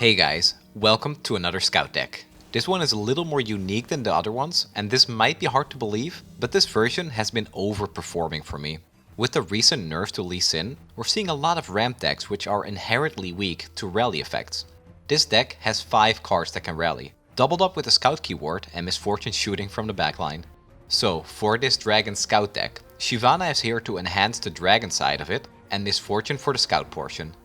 Hey guys, welcome to another scout deck. This one is a little more unique than the other ones, and this might be hard to believe, but this version has been overperforming for me. With the recent nerfs to Lee Sin, we're seeing a lot of ramp decks which are inherently weak to rally effects. This deck has 5 cards that can rally, doubled up with a scout keyword and misfortune shooting from the backline. So for this dragon scout deck, Shyvana is here to enhance the dragon side of it, and misfortune for the scout portion.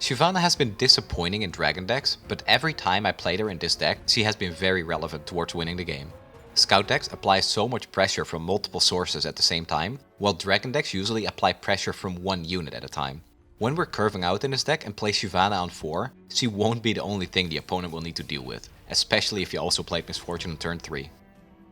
Shyvana has been disappointing in dragon decks, but every time I played her in this deck, she has been very relevant towards winning the game. Scout decks apply so much pressure from multiple sources at the same time, while dragon decks usually apply pressure from one unit at a time. When we're curving out in this deck and play Shyvana on 4, she won't be the only thing the opponent will need to deal with, especially if you also played Misfortune on turn 3.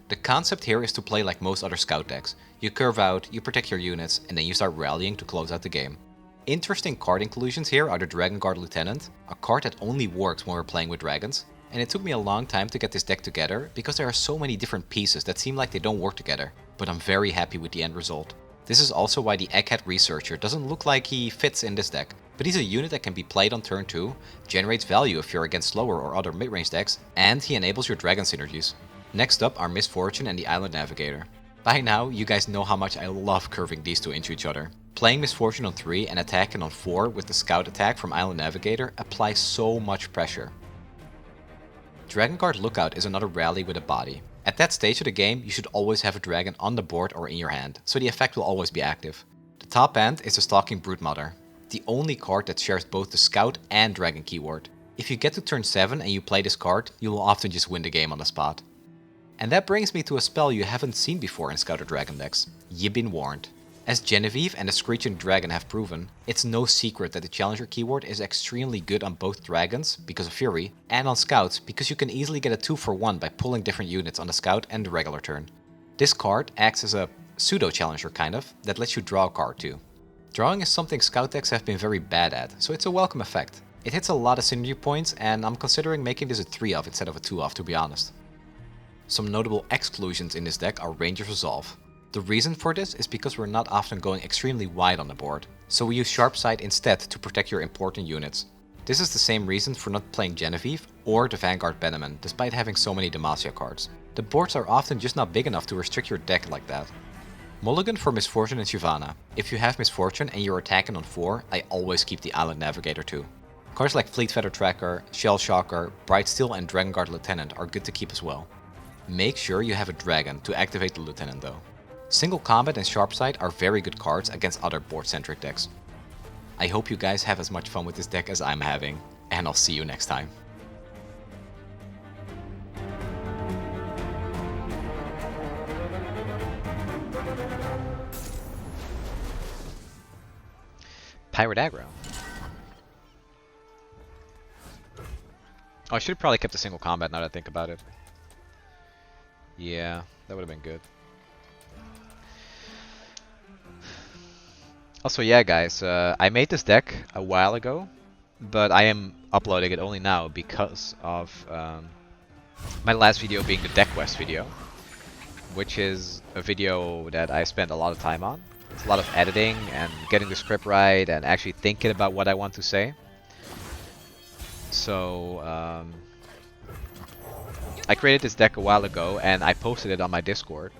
The concept here is to play like most other scout decks. You curve out, you protect your units, and then you start rallying to close out the game. Interesting card inclusions here are the Dragon Guard Lieutenant, a card that only works when we're playing with dragons, and it took me a long time to get this deck together because there are so many different pieces that seem like they don't work together, but I'm very happy with the end result. This is also why the Egghead Researcher doesn't look like he fits in this deck, but he's a unit that can be played on turn 2, generates value if you're against slower or other mid-range decks, and he enables your dragon synergies. Next up are Misfortune and the Island Navigator. By now, you guys know how much I love curving these two into each other. Playing Misfortune on 3 and attacking on 4 with the Scout attack from Island Navigator applies so much pressure. Dragon Guard Lookout is another rally with a body. At that stage of the game, you should always have a dragon on the board or in your hand, so the effect will always be active. The top end is the Stalking Broodmother, the only card that shares both the Scout and Dragon keyword. If you get to turn 7 and you play this card, you will often just win the game on the spot. And that brings me to a spell you haven't seen before in Scout or Dragon decks. You've been warned. As Genevieve and the Screeching Dragon have proven, it's no secret that the Challenger keyword is extremely good on both dragons, because of Fury, and on Scouts, because you can easily get a 2-for-1 by pulling different units on the Scout and the regular turn. This card acts as a pseudo-challenger kind of, that lets you draw a card too. Drawing is something Scout decks have been very bad at, so it's a welcome effect. It hits a lot of synergy points, and I'm considering making this a 3-of instead of a 2-of, to be honest. Some notable exclusions in this deck are Ranger's Resolve. The reason for this is because we're not often going extremely wide on the board, so we use Sharp Sight instead to protect your important units. This is the same reason for not playing Genevieve or the Vanguard Beneman, despite having so many Demacia cards. The boards are often just not big enough to restrict your deck like that. Mulligan for Misfortune and Shyvana. If you have Misfortune and you're attacking on 4, I always keep the Island Navigator too. Cards like Fleet Feather Tracker, Shell Shocker, Bright Steel and Dragon Guard Lieutenant are good to keep as well. Make sure you have a dragon to activate the Lieutenant though. Single Combat and Sharp Sight are very good cards against other board-centric decks. I hope you guys have as much fun with this deck as I'm having, and I'll see you next time. Pirate Aggro. Oh, I should have probably kept a Single Combat now that I think about it. Yeah, that would have been good. Also, yeah guys, I made this deck a while ago, but I am uploading it only now because of my last video being the Deck Quest video, which is a video that I spent a lot of time on. It's a lot of editing and getting the script right and actually thinking about what I want to say. So, I created this deck a while ago and I posted it on my Discord.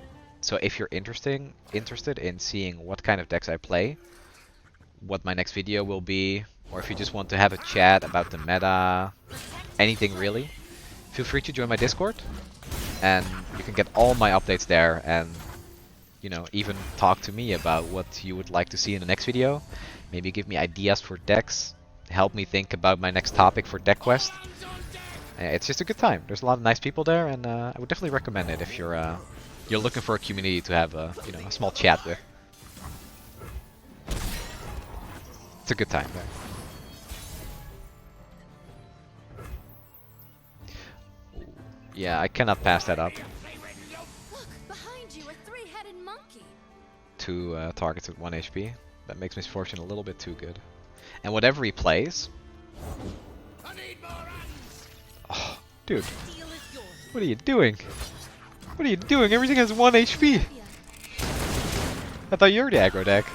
So if you're interested in seeing what kind of decks I play, what my next video will be, or if you just want to have a chat about the meta, anything really, feel free to join my Discord, and you can get all my updates there, and you know, even talk to me about what you would like to see in the next video. Maybe give me ideas for decks, help me think about my next topic for Deck Quest. It's just a good time. There's a lot of nice people there, and I would definitely recommend it if you're looking for a community to have a small chat with. It's a good time there. Yeah, I cannot pass that up. Look, behind you, a three-headed monkey. 2 targets with 1 HP. That makes Misfortune a little bit too good. And whatever he plays... Oh, dude. What are you doing? What are you doing? Everything has 1 HP! I thought you were the aggro deck.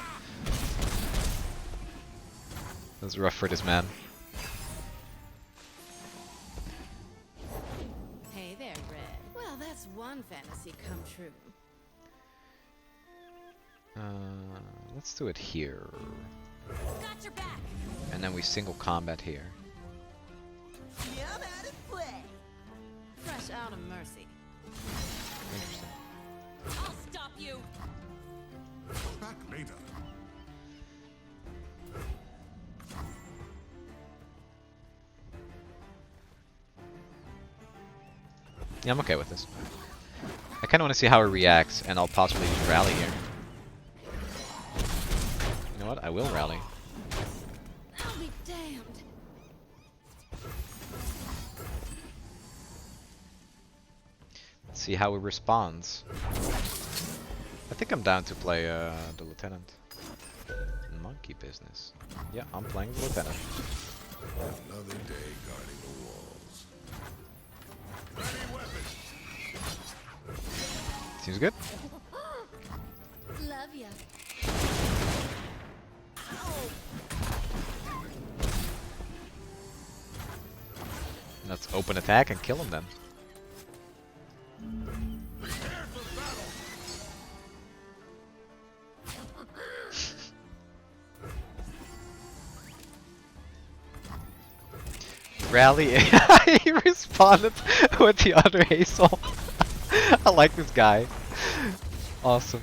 That was rough for this man. fantasy come true. Let's do it here. Got your back. And then we single combat here. Yeah, I'm out of play. Fresh out of mercy. Interesting. I'll stop you. Back later. Yeah, I'm okay with this. I kind of want to see how it reacts, and I'll possibly just rally here. You know what? I will rally. I'll be damned. Let's see how it responds. I think I'm down to play the Lieutenant. Monkey business. Yeah, I'm playing the Lieutenant. Another day guarding the walls. Ready weapons. Seems good. Love ya. Let's open attack and kill him then. Rally. He responded with the other Hazel. I like this guy. Awesome.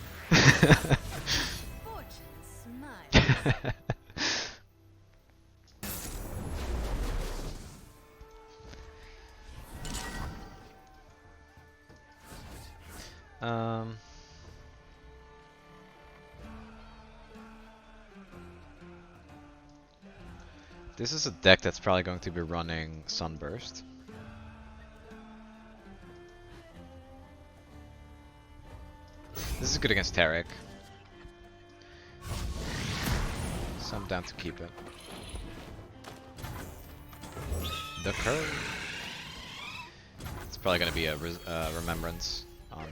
Fortune smile. This is a deck that's probably going to be running Sunburst. This is good against Taric. So I'm down to keep it. The curve. It's probably going to be a remembrance on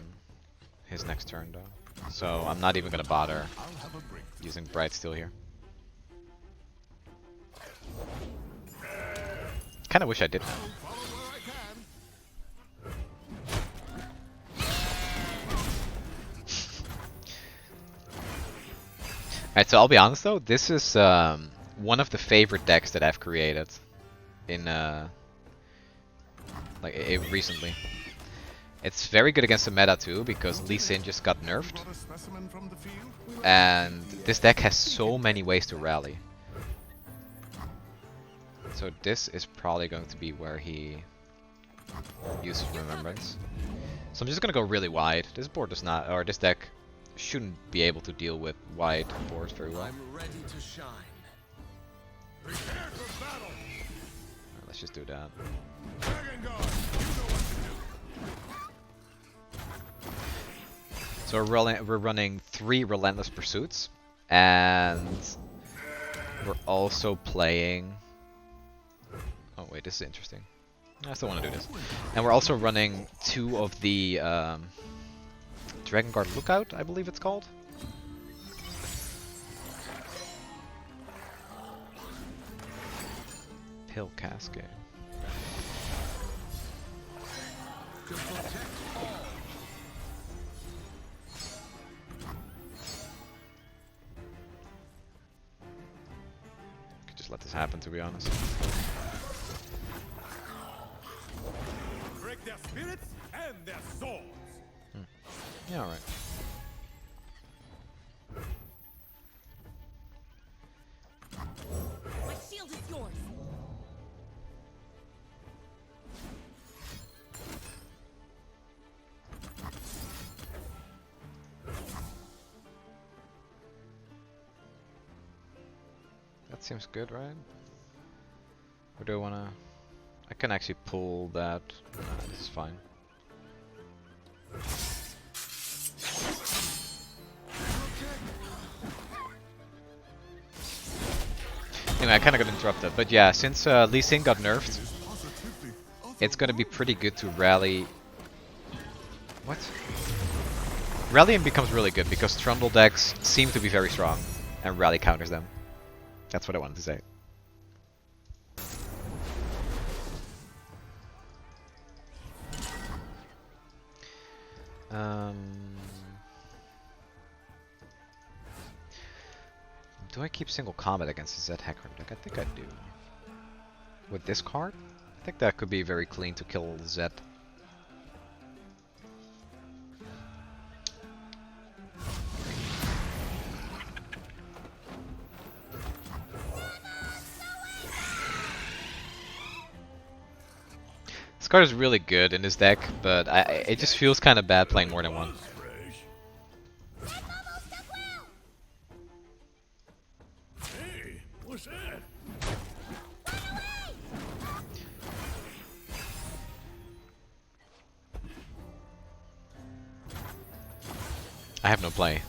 his next turn though. So I'm not even going to bother using Bright Steel here. Kinda wish I did that. Alright, so I'll be honest though, this is one of the favorite decks that I've created in recently. It's very good against the meta too, because Lee Sin just got nerfed. And this deck has so many ways to rally. So this is probably going to be where he uses Remembrance. So I'm just gonna go really wide. This board does not, or this deck shouldn't be able to deal with wide boards very well. I'm ready to shine. Prepare for battle. Right, let's just do that. Dragon Guard, you know what to do. So we're running 3 Relentless Pursuits, and we're also playing. Oh wait, this is interesting. I still want to do this. And we're also running 2 of the Dragon Guard Lookout, I believe it's called. Pill Cascade. Could just let this happen, to be honest. Break their spirits and their swords. Yeah, alright. My shield is yours. That seems good, right? Or do I wanna... I can actually pull that. This is fine. Anyway, I kinda got interrupted. But yeah, since Lee Sin got nerfed, it's gonna be pretty good to rally... What? Rallying becomes really good because Trundle decks seem to be very strong, and Rally counters them. That's what I wanted to say. Do I keep single combat against Zed Hecarim deck? I think I do. With this card? I think that could be very clean to kill Zed. This card is really good in this deck, but it just feels kind of bad playing more than one. Hey, what's that? I have no play.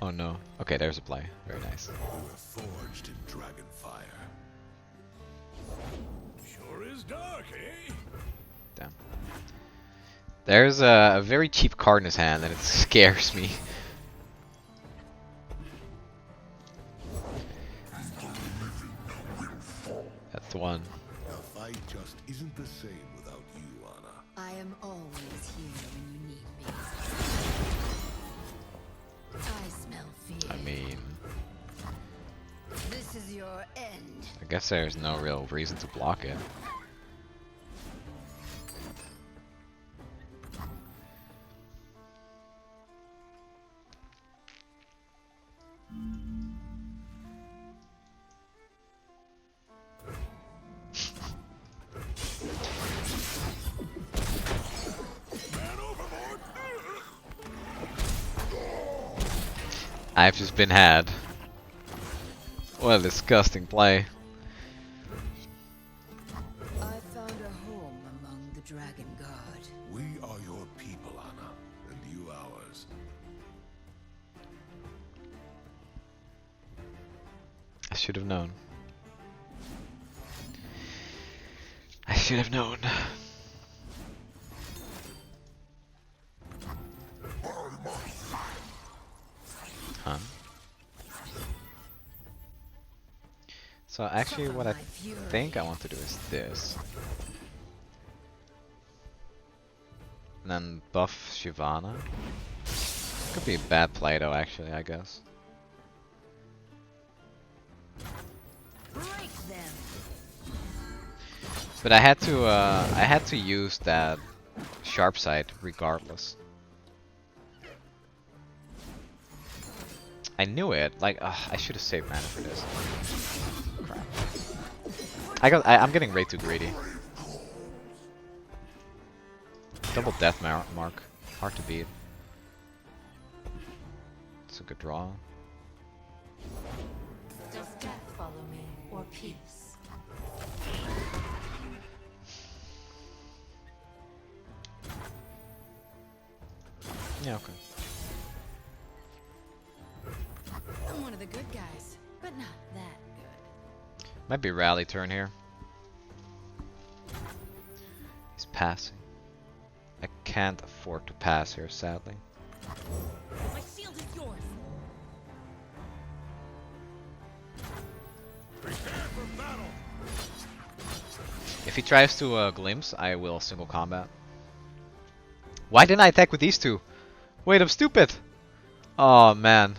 Oh no. Okay, there's a play. Very nice. We were forged in Dragonfire. Sure is dark, eh? Damn. There's a very cheap card in his hand, and it scares me. That's the one. The fight just isn't the same without you, Anna. I am always here when you need me. I smell fear. I mean, This is your end. I guess there's no real reason to block it. I've just been had. What a disgusting play. I found a home among the Dragon God. We are your people, Anna, and you ours. I should have known. I should have known. Huh? So actually what I think I want to do is this. And then buff Shyvana. Could be a bad play though actually, I guess. Break them. But I had to use that sharp side regardless. I knew it. Like, I should have saved mana for this. Crap. I'm getting way too greedy. Double death mark. Hard to beat. It's a good draw. Does death follow me or peace? Yeah, okay. I'm one of the good guys, but not that good. Might be rally turn here. He's passing. I can't afford to pass here, sadly. My shield is yours. Prepare for battle. If he tries to glimpse, I will single combat. Why didn't I attack with these two? Wait, I'm stupid! Oh man.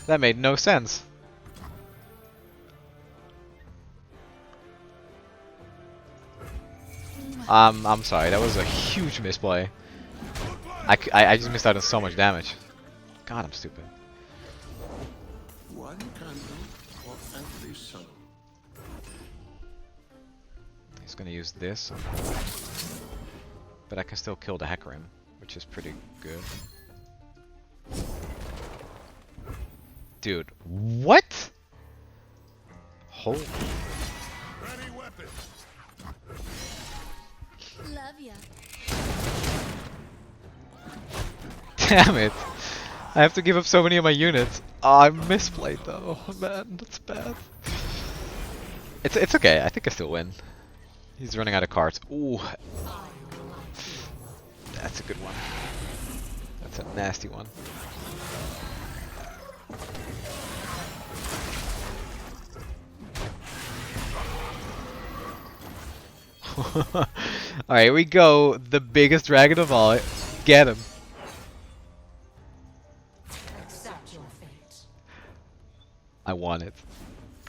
That made no sense. I'm sorry, that was a huge misplay. I just missed out on so much damage. God, I'm stupid. One candle for every soul. He's gonna use this. But I can still kill the Hecarim, which is pretty good. Dude, what? Holy. Ready weapon. Love ya. Damn it. I have to give up so many of my units. Oh, I misplayed though. Man, that's bad. It's okay. I think I still win. He's running out of cards. Ooh. That's a good one. That's a nasty one. Alright, here we go. The biggest dragon of all. Get him. Accept your fate. I want it.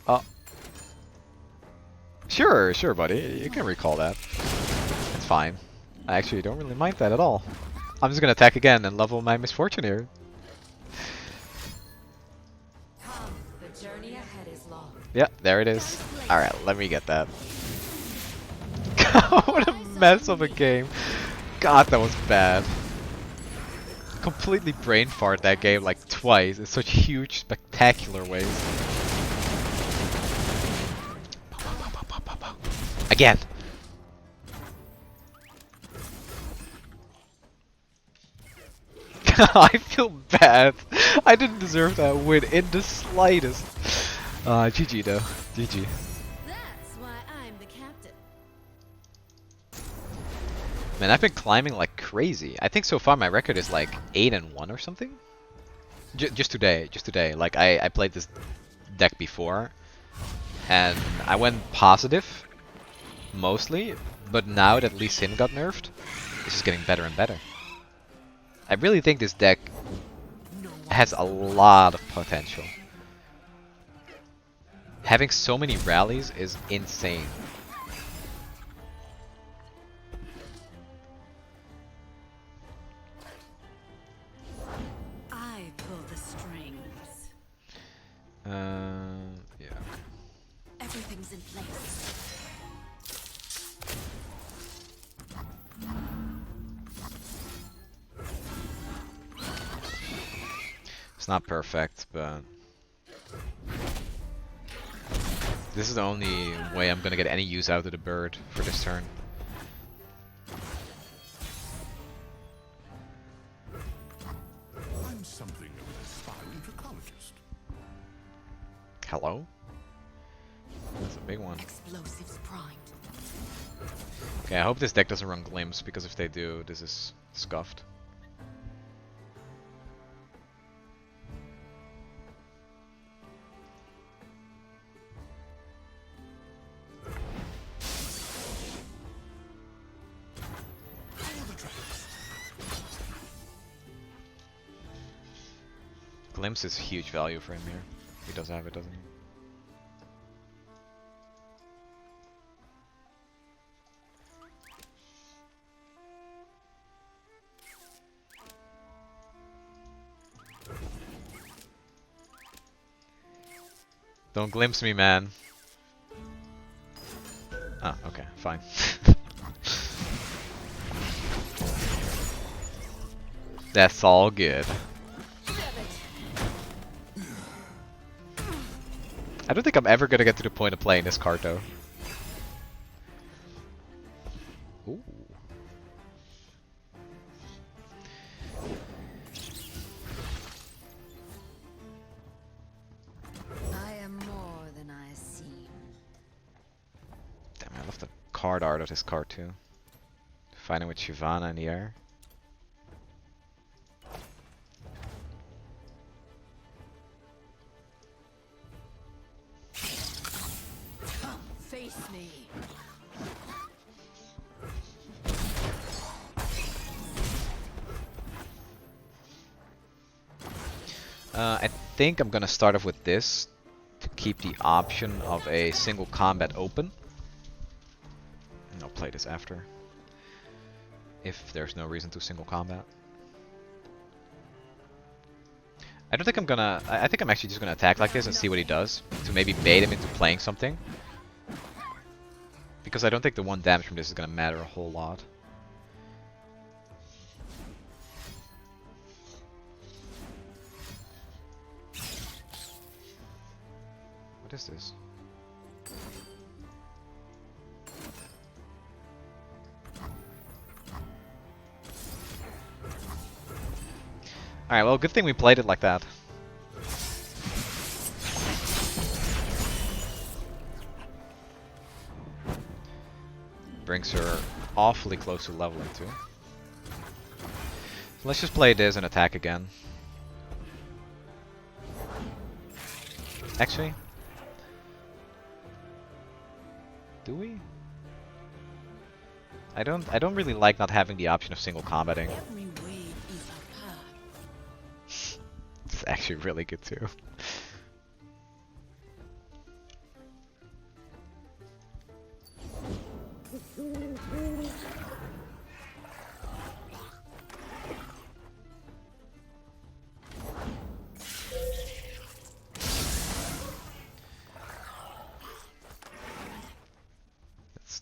Oh. Sure, sure, buddy. You can recall that. It's fine. I actually don't really mind that at all. I'm just gonna attack again and level my misfortune here. Come, the journey ahead is long. Yeah, there it is. Alright, let me get that. What a mess of a game. God, that was bad. Completely brain fart that game like twice in such huge, spectacular ways. Again! I feel bad. I didn't deserve that win in the slightest. GG though. GG. That's why I'm the captain. Man, I've been climbing like crazy. I think so far my record is like 8-1 or something. Just today. Like I played this deck before, and I went positive mostly. But now that Lee Sin got nerfed, it's just getting better and better. I really think this deck has a lot of potential. Having so many rallies is insane. I pull the strings. Yeah. Everything's in place. It's not perfect, but this is the only way I'm gonna get any use out of the bird for this turn. I'm something of an aspiring trichologist. Hello? That's a big one. Explosives primed. Okay, I hope this deck doesn't run Glimpse, because if they do, this is scuffed. Glimpse is huge value for him here. He does have it, doesn't he? Don't glimpse me, man. Ah, okay, fine. That's all good. I don't think I'm ever gonna get to the point of playing this card though. Ooh. I am more than I seem. Damn, I love the card art of this card too. Fighting with Shyvana in the air. Face me. I think I'm gonna start off with this to keep the option of a single combat open. And I'll play this after. If there's no reason to single combat. I don't think I'm gonna... I think I'm actually just gonna attack like this and see what he does. To maybe bait him into playing something. Because I don't think the 1 damage from this is gonna matter a whole lot. What is this? Alright, well, good thing we played it like that. Brings her awfully close to leveling too. So let's just play this and attack again. Actually, do we? I don't really like not having the option of single combating. Every way actually really good too.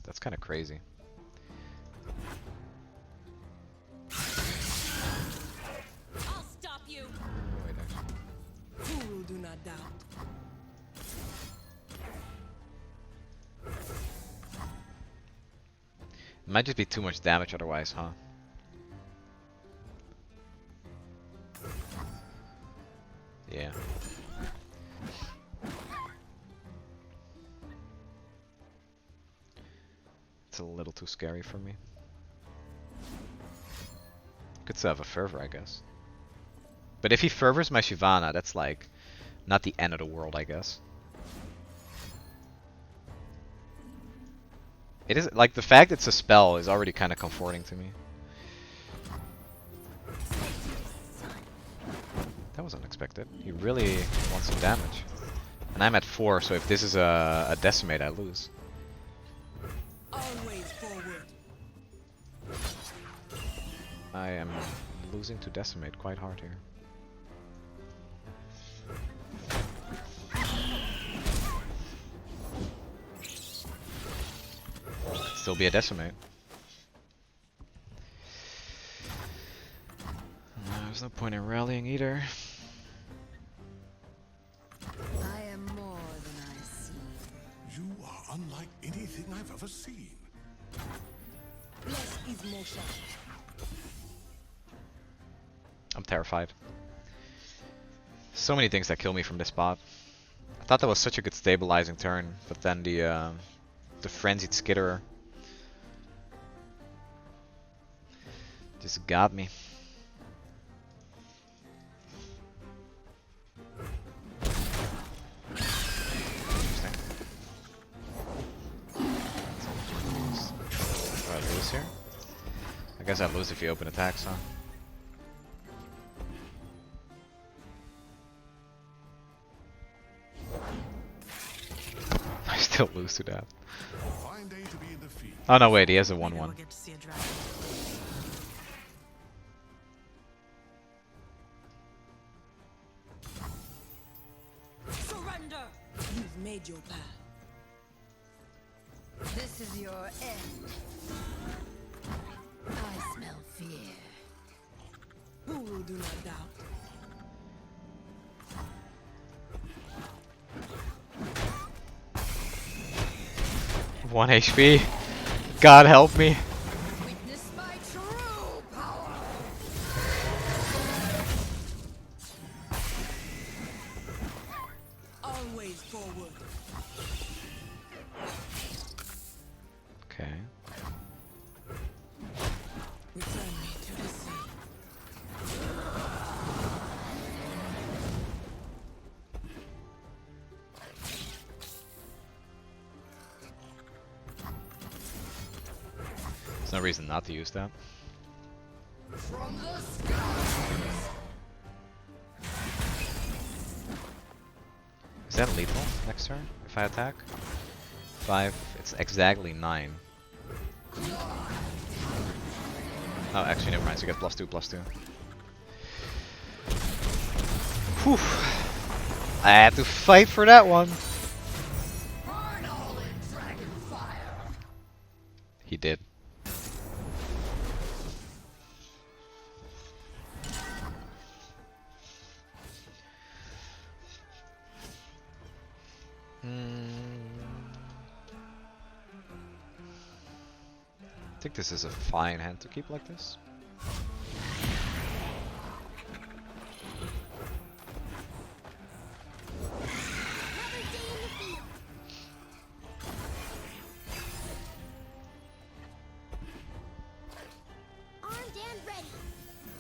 That's kind of crazy. I'll stop you. Wait, actually. Who do not doubt. It might just be too much damage otherwise, huh? Yeah. It's a little too scary for me. Could still have a fervor, I guess. But if he fervors my Shyvana, that's like not the end of the world, I guess. It is like the fact it's a spell is already kind of comforting to me. That was unexpected. He really wants some damage. And I'm at 4, so if this is a decimate, I lose. Always forward. I am losing to decimate quite hard here. Still be a decimate. There's no point in rallying either. I am more than I seem. You are unlike anything I've ever seen. Less is motion. I'm terrified. So many things that kill me from this spot. I thought that was such a good stabilizing turn, but then the frenzied skitterer just got me. Interesting. Do I lose here? I guess I lose if you open attacks, huh? I still lose to that. Fine day to be in the field. Oh no, wait, he has a We 1-1. never get to see a dragon. Surrender! You've made your path. This is your end. I smell fear. Who will do not doubt? 1 HP. God help me. Witness my true power. Always forward. Okay. Return me to the sea. There's no reason not to use that. From the skies. Is that lethal next turn if I attack? 5. It's exactly 9. Oh, actually, never mind. So you get +2/+2. Whew. I had to fight for that one. He did. I think this is a fine hand to keep like this. Armed and ready.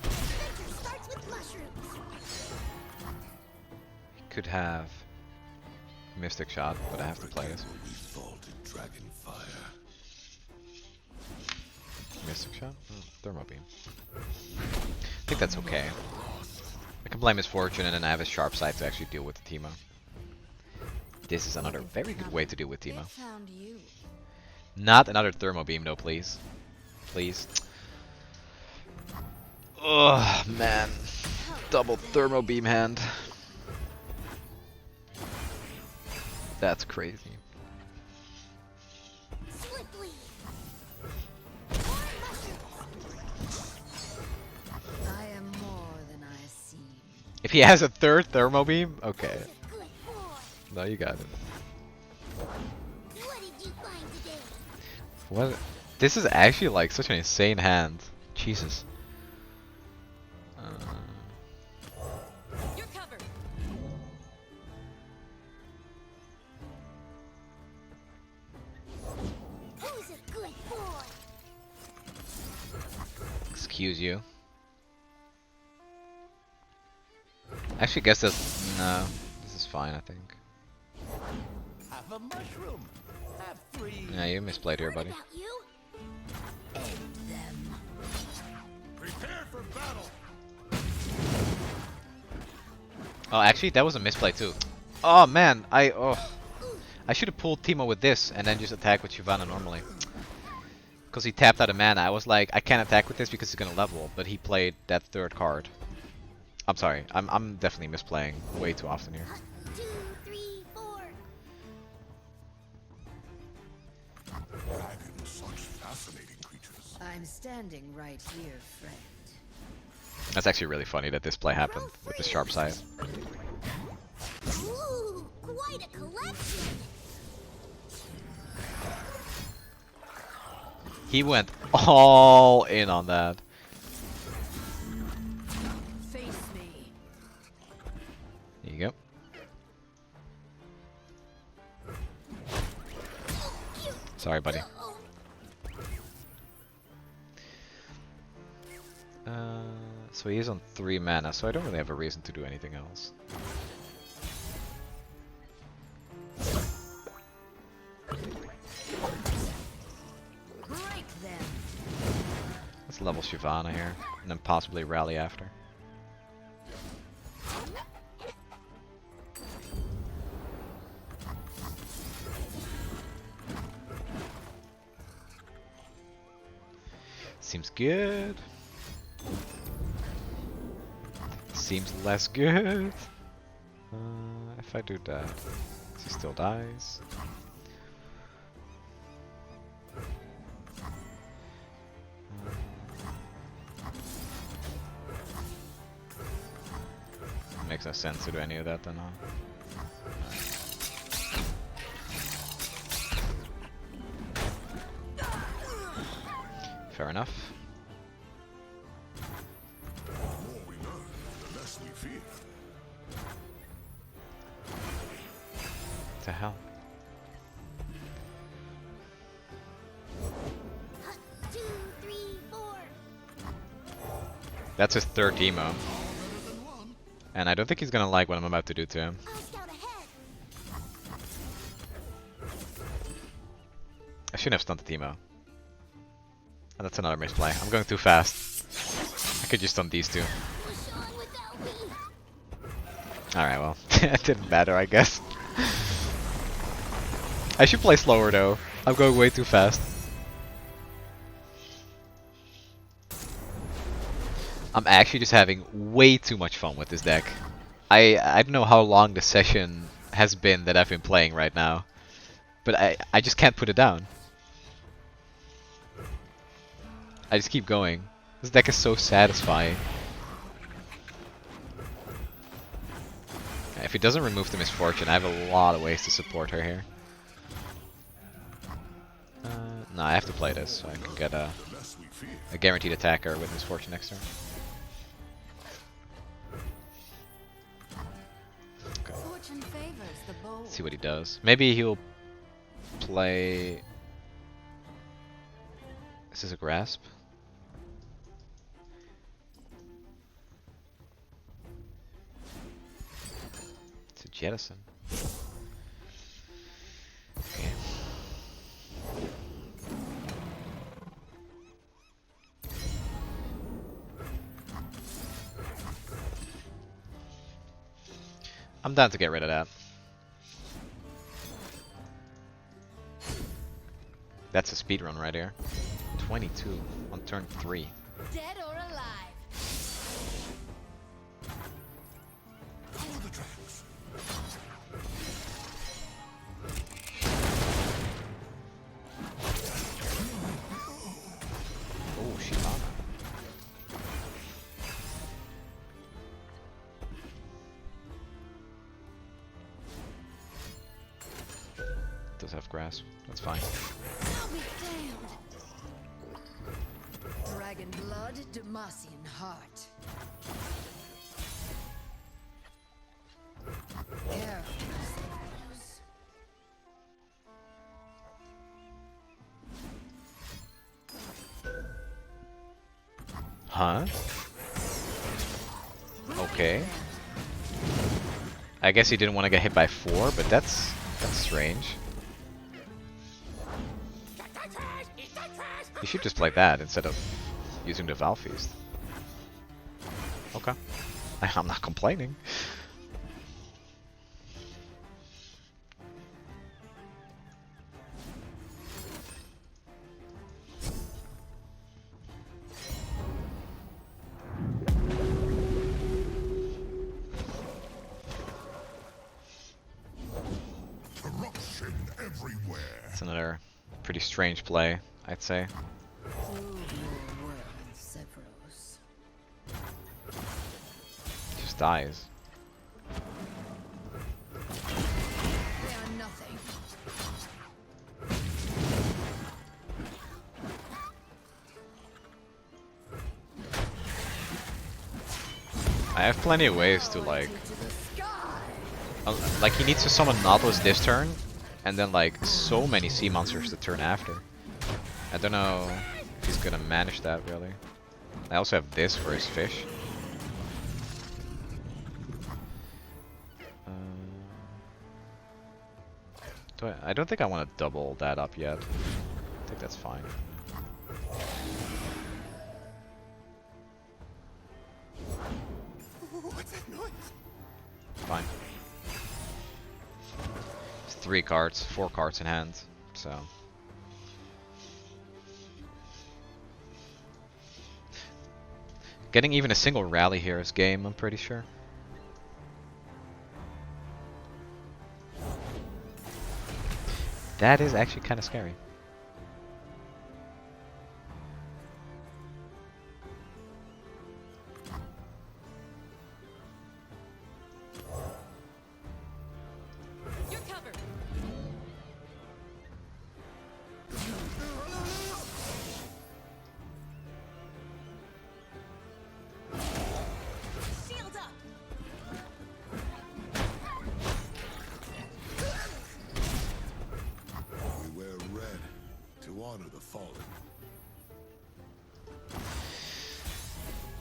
Adventure starts with mushrooms. Could have Mystic Shot, but I have to play this. We fall to dragon fire. Mystic Shot? Oh, Thermo Beam. I think that's okay. I can play Misfortune and then I have a sharp side to actually deal with the Teemo. This is another very good way to deal with Teemo. Found you. Not another Thermo Beam though, please. Please. Oh man. Double Thermo Beam hand. That's crazy. Swiftly. I am more than I seem. If he has a third Thermo Beam, okay. Good boy. No, you got it. What did you find today? What? This is actually like such an insane hand. Jesus. You're covered. Who's a good boy? Excuse you. Actually, guess that's no. This is fine, I think. Have a mushroom. Have 3. Yeah, you misplayed here, buddy. About you? End them. Prepare for battle. Oh, actually, that was a misplay too. Oh man, I should have pulled Teemo with this and then just attack with Shyvana normally. Because he tapped out a mana. I was like, I can't attack with this because he's gonna level, but he played that third card. I'm sorry, I'm definitely misplaying way too often here. 2, 3, 4. Dragons, such fascinating creatures. I'm standing right here, friend. That's actually really funny that this play happened with the sharp side. Ooh, quite a collection. He went all in on that. Face me. There you go. Sorry, buddy. So he is on 3 mana, so I don't really have a reason to do anything else. Break them. Let's level Shyvana here, and then possibly rally after. Seems good. Seems less good. If I do that, he still dies. Makes no sense to do any of that then, huh? Fair enough. The more we learn, the less we fear. What the hell? 2, 3, 4. That's his third Teemo. Better than one. And I don't think he's gonna like what I'm about to do to him. I'll scout ahead. I shouldn't have stunned the Teemo. And that's another misplay. I'm going too fast. I could just stun these two. Push on without me. Alright, well. It didn't matter, I guess. I should play slower though. I'm going way too fast. I'm actually just having way too much fun with this deck. I don't know how long the session has been that I've been playing right now. But I just can't put it down. I just keep going. This deck is so satisfying. If he doesn't remove the Misfortune, I have a lot of ways to support her here. No, I have to play this so I can get a guaranteed attacker with Misfortune next turn. Okay. Fortune favors the bold. See what he does. Maybe he'll play... Is this a Grasp? It's a Jettison. Okay. I'm down to get rid of that. That's a speedrun right here. 22 on turn 3. Dead or alive? Follow the tracks. Oh, Shyvana. Does have grasp. That's fine. I'll be damned. Dragon blood, Demacian heart. Arrows. Huh? Okay. I guess he didn't want to get hit by 4, but that's strange. You should just play that instead of using the Val Feast. Okay. I'm not complaining. Corruption everywhere. It's another pretty strange play, I'd say. Prove your worth, Zevros. Just dies. They are nothing. I have plenty of ways to like... To the sky. Like he needs to summon Nautilus this turn, and then like so many sea monsters the turn after. I don't know if he's gonna manage that really. I also have this for his fish. I don't think I want to double that up yet. I think that's fine. What's that noise? Fine. It's 3 cards, 4 cards in hand, so. Getting even a single rally here is game, I'm pretty sure. That is actually kind of scary. You're covered. Shield up. We wear red to honor the fallen.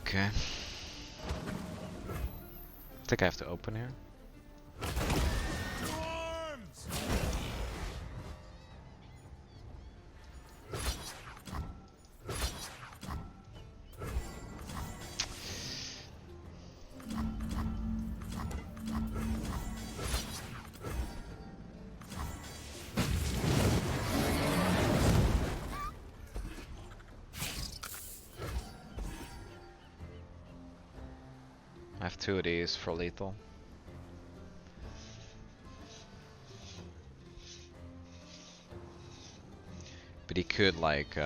Okay. I think I have to open here. To arms! I have 2 of these for lethal. But he could like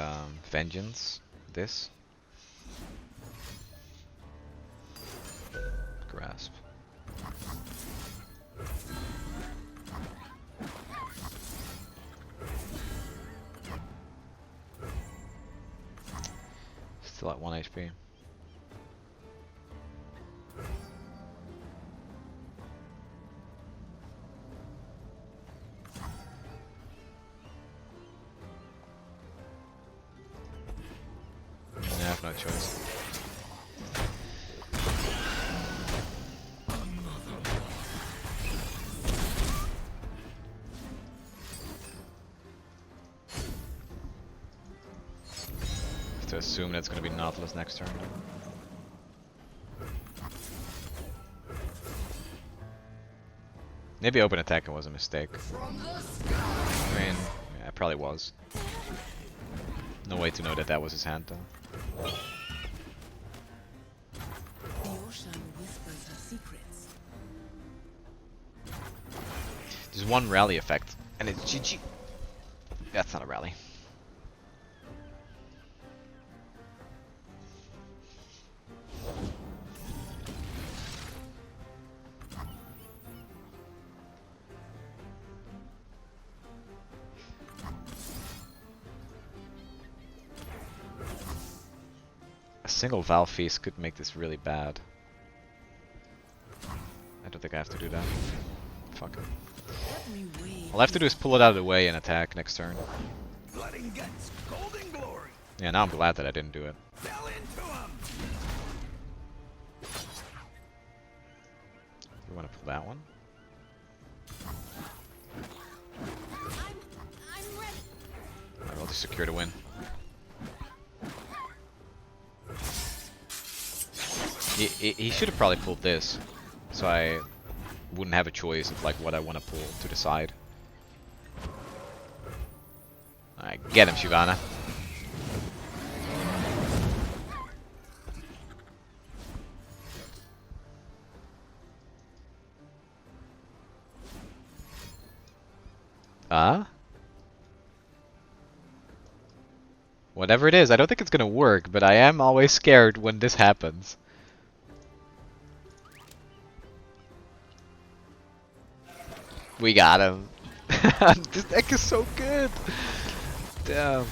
vengeance this. Grasp. Still at 1 HP. I have no choice. Have to assume that's going to be Nautilus next turn. Maybe open attacking was a mistake. I mean, yeah, it probably was. No way to know that that was his hand though. The ocean whispers her secrets. There's one rally effect, and it's GG. That's not a rally. A single Val Feast could make this really bad. I don't think I have to do that. Fuck it. Let me wave. All I have to do is pull it out of the way and attack next turn. Blood and guts, golden glory. Yeah, now I'm glad that I didn't do it. Fell into him. You want to pull that one? I'm ready. Alright, I'll just secure to win. He should have probably pulled this, so I wouldn't have a choice of like what I want to pull to decide. Alright, get him, Shyvana. Whatever it is, I don't think it's gonna work, but I am always scared when this happens. We got him. This deck is so good. Damn.